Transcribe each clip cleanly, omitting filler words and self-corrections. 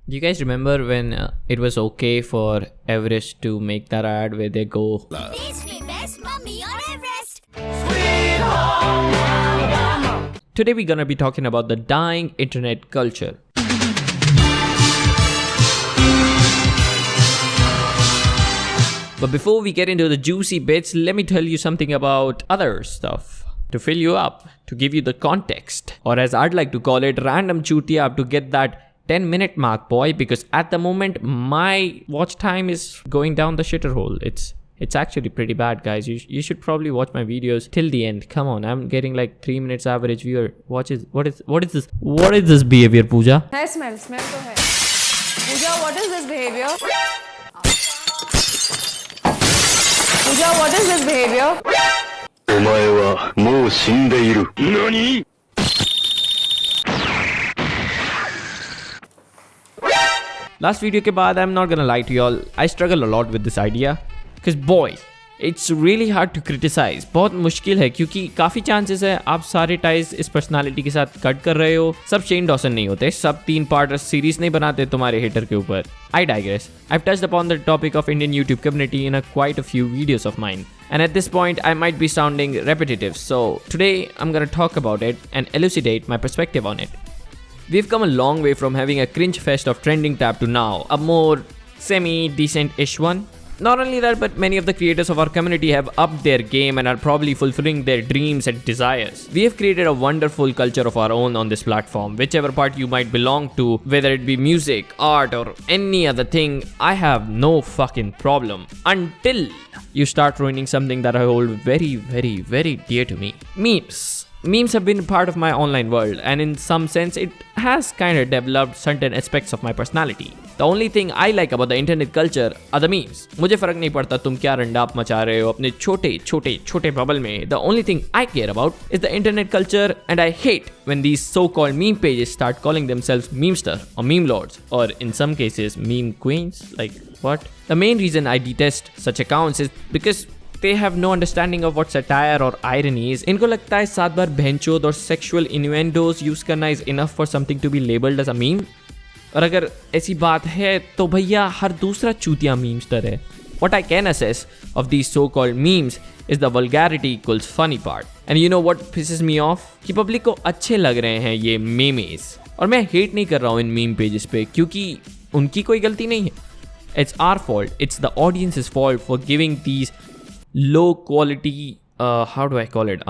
Do you guys remember when it was okay for Everest to make that ad where they go, Taste me best mummy on Everest. Today we're gonna be talking about the dying internet culture. But before we get into the juicy bits, let me tell you something about other stuff. To fill you up, to give you the context, or as I'd like to call it, random chutiya to get that 10-minute mark, boy, because at the moment my watch time is going down the shitter hole. It's actually pretty bad, guys. You should probably watch my videos till the end. Come on, I'm getting like 3 minutes average viewer. What is this? What is this behavior, Pooja? है smell तो है. Pooja, what is this behavior? Pooja, what is this behavior? お前はもう死んでいる。何? Last video के बाद I'm not gonna lie to y'all, I struggle a lot with this idea. Cause boy, it's really hard to criticize. बहुत मुश्किल है क्योंकि काफ़ी chances है आप सारे टाइज इस पर्सनालिटी के साथ कट कर रहे हो. सब शेन डॉसन नहीं होते, सब 3 पार्ट सीरीज नहीं बनाते तुम्हारे हेटर के ऊपर. I digress. I've touched upon the topic of Indian YouTube community in quite a few videos of mine. And at this point, I might be sounding repetitive. So today I'm gonna talk about it and elucidate my perspective on it. We've come a long way from having a cringe fest of trending tab to now a more semi-decent-ish one. Not only that, but many of the creators of our community have upped their game and are probably fulfilling their dreams and desires. We have created a wonderful culture of our own on this platform. Whichever part you might belong to, whether it be music, art, or any other thing, I have no fucking problem. Until you start ruining something that I hold very, very, very dear to me. Memes. Memes have been part of my online world, and in some sense it has kind of developed certain aspects of my personality. The only thing I like about the internet culture are the memes. मुझे फर्क नहीं पड़ता तुम क्या रंडाप मचा रहे हो अपने छोटे बबल में. The only thing I care about is the internet culture, and I hate when these so-called meme pages start calling themselves memester or meme lords, or in some cases meme queens. Like what? The main reason I detest such accounts is because they have no understanding of what satire or irony is. इनको लगता है 7 बार बहनचोद और sexual innuendos use करना is enough for something to be labeled as a meme. और अगर ऐसी बात है तो भैया हर दूसरा चूतिया मीमस्टर है. What I can assess of these so-called memes is the vulgarity equals funny part. And you know what pisses me off? कि पब्लिक को अच्छे लग रहे हैं ये memes. और मैं हेट नहीं कर रहा हूँ इन मीम पेजेस पे क्योंकि उनकी कोई गलती नहीं है. It's our fault. It's the audience's fault for giving these low quality how do I call it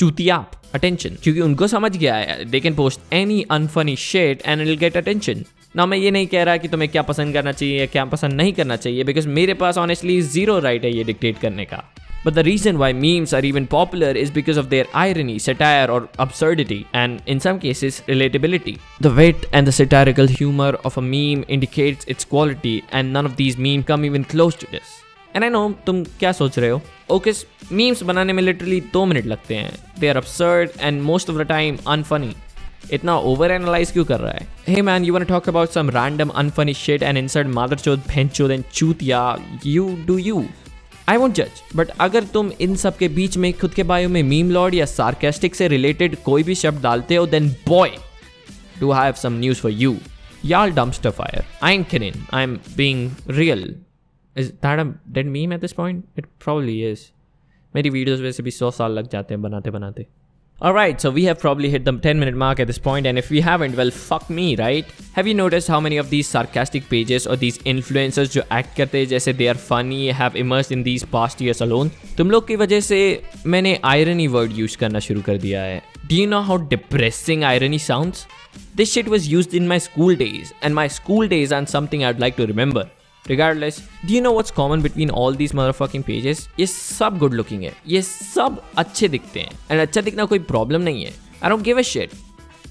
chutiyap attention. क्योंकि उनको समझ गया है they can post any unfunny shit and it'll get attention. ना मैं ये नहीं कह रहा कि तुम्हें क्या पसंद करना चाहिए या क्या पसंद नहीं करना चाहिए, because मेरे पास honestly zero right है ये dictate करने का. But the reason why memes are even popular is because of their irony, satire or absurdity, and in some cases relatability. The wit and the satirical humor of a meme indicates its quality, and none of these memes come even close to this. And I know तुम क्या सोच रहे हो? Okay, memes बनाने में literally 2 minute लगते हैं. They are absurd and most of the time unfunny. इतना overanalyze क्यों कर रहा है? Hey man, you wanna talk about some random unfunny shit and insert motherchod, bhenchod and chutiya? You do you. I won't judge. But अगर तुम इन सब के बीच में खुद के बायो में meme lord या sarcastic से related कोई भी शब्द डालते हो, then boy, do I have some news for you. Y'all dumpster fire. I ain't kidding. I'm being real. Is that a dead meme at this point? It probably is. मेरी videos वैसे भी 100 साल लग जाते हैं बनाते. Alright, so we have probably hit the 10-minute mark at this point, and if we haven't, well, fuck me, right? Have you noticed how many of these sarcastic pages or these influencers जो act करते हैं जैसे they are funny have emerged in these past years alone? तुम लोग की वजह से मैंने irony word use करना शुरू कर दिया है. Do you know how depressing irony sounds? This shit was used in my school days, and my school days aren't something I'd like to remember. Regardless, do you know what's common between all these motherfucking pages? ये सब good looking है, ये सब अच्छे दिखते हैं, and अच्छा दिखना कोई problem नहीं है. I don't give a shit.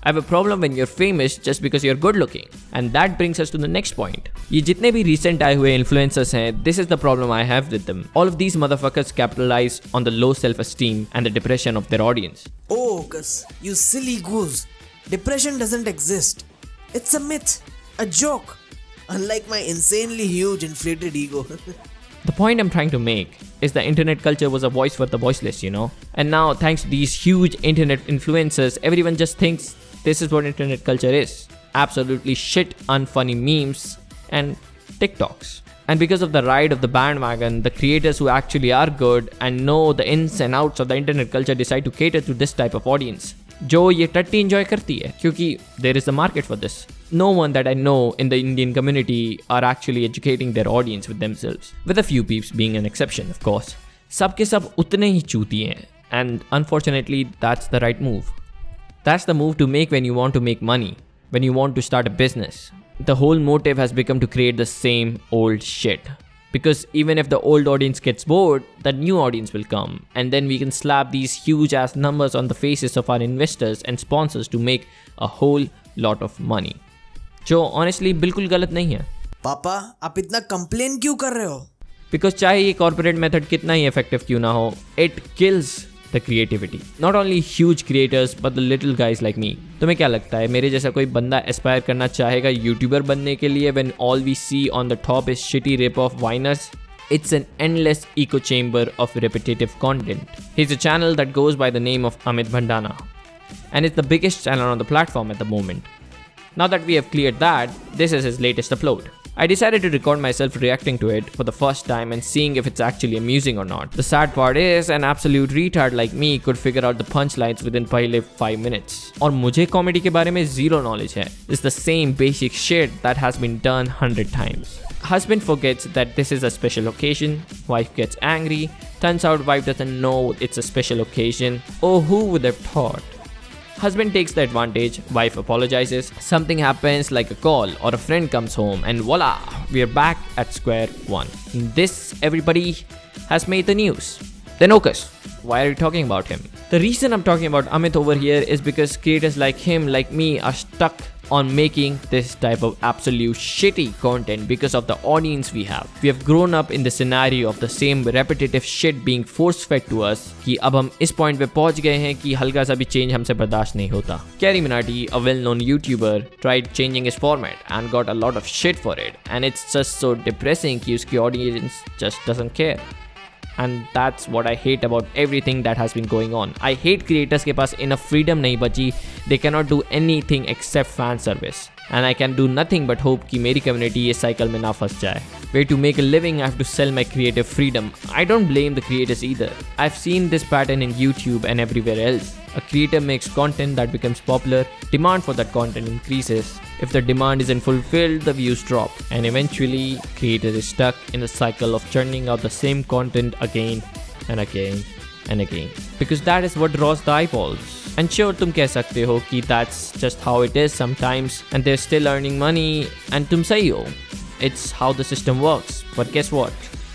I have a problem when you're famous just because you're good looking. And that brings us to the next point. ये जितने भी recent आए हुए influencers हैं, this is the problem I have with them. All of these motherfuckers capitalize on the low self-esteem and the depression of their audience. Oh, Gus, you silly goose. Depression doesn't exist. It's a myth, a joke. Unlike my insanely huge inflated ego. The point I'm trying to make is the internet culture was a voice for the voiceless, you know? And now, thanks to these huge internet influencers, everyone just thinks this is what internet culture is. absolutely shit unfunny memes and TikToks. And because of the ride of the bandwagon, the creators who actually are good and know the ins and outs of the internet culture decide to cater to this type of audience. जो ये टट्टी enjoy करती है क्योंकि there is a market for this. No one that I know in the Indian community are actually educating their audience with themselves, with a few peeps being an exception, of course. सब के सब उतने ही चूती हैं, and unfortunately that's the right move. That's the move to make when you want to make money, when you want to start a business. The whole motive has become to create the same old shit. Because even if the old audience gets bored, the new audience will come, and then we can slap these huge ass numbers on the faces of our investors and sponsors to make a whole lot of money. जो honestly बिल्कुल गलत नहीं है. पापा आप इतना complain क्यों कर रहे हो? Because चाहे ये corporate method कितना ही effective क्यों ना हो, it kills the creativity. Not only huge creators but the little guys like me. तुम्हें क्या लगता है मेरे जैसा कोई बंदा aspire करना चाहेगा YouTuber बनने के लिए when all we see on the top is shitty rip-off whiners? It's an endless echo chamber of repetitive content. He's a channel that goes by the name of Amit Bhandana, and it's the biggest channel on the platform at the moment. Now that we have cleared that, this is his latest upload. I decided to record myself reacting to it for the first time and seeing if it's actually amusing or not. The sad part is, an absolute retard like me could figure out the punchlines within पहले 5 minutes. और मुझे comedy के बारे में zero knowledge है. It's the same basic shit that has been done 100 times. Husband forgets that this is a special occasion. Wife gets angry. Turns out wife doesn't know it's a special occasion. Oh, who would have thought? Husband takes the advantage, wife apologizes, something happens like a call or a friend comes home, and voila, we are back at square one. This, everybody, has made the news. Then Okus, why are you talking about him? The reason I'm talking about Amit over here is because creators like him, like me, are stuck on making this type of absolute shitty content because of the audience we have. We have grown up in the scenario of the same repetitive shit being force fed to us कि अब हम इस point पे पहुंच गए हैं कि हल्का सा भी change हमसे बर्दाश्त नहीं होता. Carrie Minati, a well-known YouTuber, tried changing his format and got a lot of shit for it, and it's just so depressing कि उसकी audience just doesn't care. And that's what I hate about everything that has been going on. I hate creators के पास enough freedom नहीं बची. They cannot do anything except fan service. And I can do nothing but hope कि मेरी community ये cycle में ना फंस जाए. Where to make a living, I have to sell my creative freedom. I don't blame the creators either. I've seen this pattern in YouTube and everywhere else. A creator makes content that becomes popular, demand for that content increases. If the demand isn't fulfilled, the views drop, and eventually, creator is stuck in the cycle of churning out the same content again and again and again. Because that is what draws the eyeballs. And sure, तुम कह सकते हो कि that's just how it is sometimes, and they're still earning money, and तुम सही हो. It's how the system works. But guess what?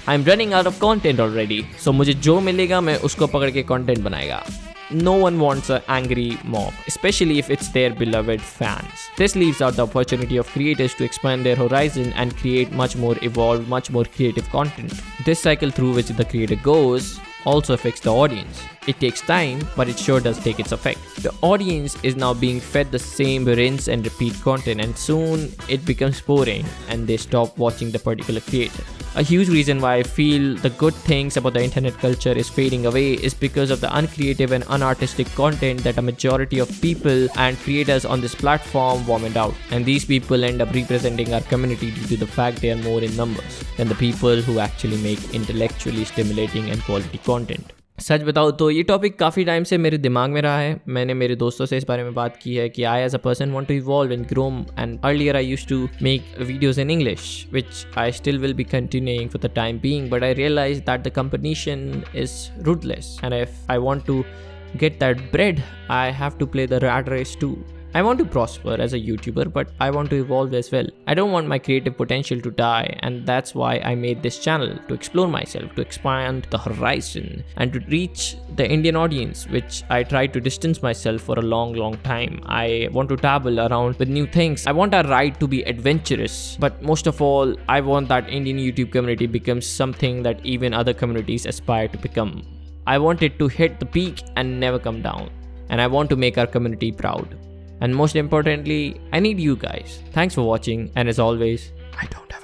I'm running out of content already. So मुझे जो मिलेगा मैं उसको पकड़ के content बनाएगा. No one wants an angry mob, especially if it's their beloved fans. This leaves out the opportunity of creators to expand their horizon and create much more evolved, much more creative content. This cycle through which the creator goes also affects the audience. It takes time, but it sure does take its effect. The audience is now being fed the same rinse and repeat content, and soon it becomes boring and they stop watching the particular creator. A huge reason why I feel the good things about the internet culture is fading away is because of the uncreative and unartistic content that a majority of people and creators on this platform vomit out. And these people end up representing our community due to the fact they are more in numbers than the people who actually make intellectually stimulating and quality content. सच बताओ तो ये topic काफ़ी time से मेरे दिमाग में रहा है. मैंने मेरे दोस्तों से इस बारे में बात की है कि I as a person want to evolve and grow, and earlier I used to make videos in English, which I still will be continuing for the time being, but I realized that the competition is ruthless, and if I want to get that bread, I have to play the rat race too. I want to prosper as a YouTuber, but I want to evolve as well. I don't want my creative potential to die, and that's why I made this channel, to explore myself, to expand the horizon, and to reach the Indian audience, which I tried to distance myself for a long time. I want to dabble around with new things. I want our ride to be adventurous, but most of all, I want that Indian YouTube community becomes something that even other communities aspire to become. I want it to hit the peak and never come down, and I want to make our community proud. And most importantly, I need you guys. Thanks for watching, and as always, I don't have